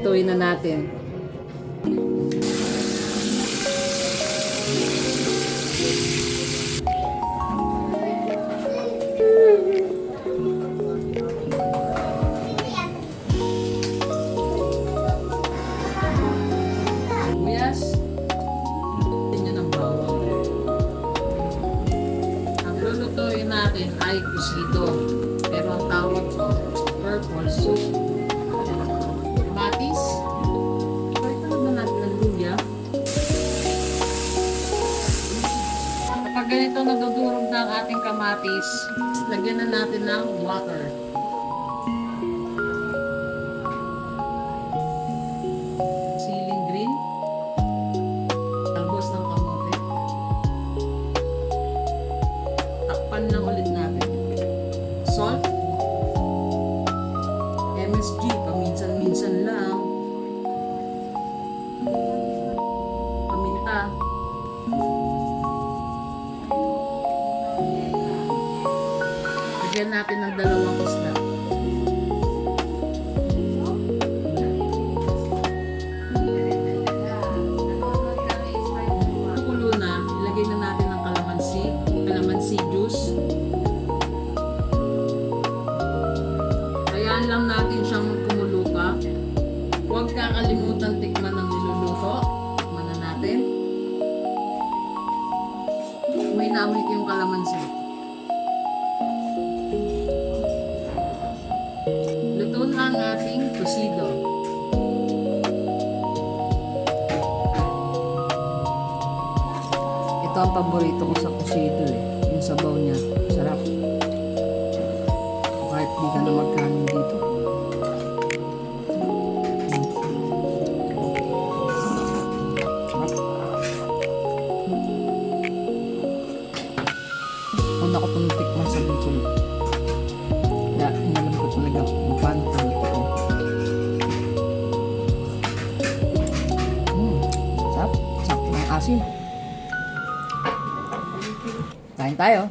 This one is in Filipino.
Lutuin na natin. Sibuyas. Tingnan ng bawang. Ang lulutuin natin ay kusito. Pero ang tawag ko, purple soup. Kamatis. Ito na natin ng luya. Kapag ganito nadudurog na ang ating kamatis, lagyan na natin ng water. Siling green. Talbos ng kamote. Takpan lang ulit natin. Salt. MSG, paminsan-minsan lang. Paminta. Lagyan natin ng 2 isda. Kulo na, ilagay na natin ang kalamansi juice. Hayaan lang natin siyang kumulo pa. Huwag kakalimutan tikman ng niluluto. Tikman na natin. May naamoy ko yung kalamansi. Luto na ang ating cocido. Ito ang paborito ko sa cocido eh. Yung sabaw niya. Sarap. Kahit di ka na magkanin dito. Una ko itong tikman sa Bicol. Kaya inalam ko talaga kung paano ito lutuin. Sarap. Sarap ng asin. Kain tayo.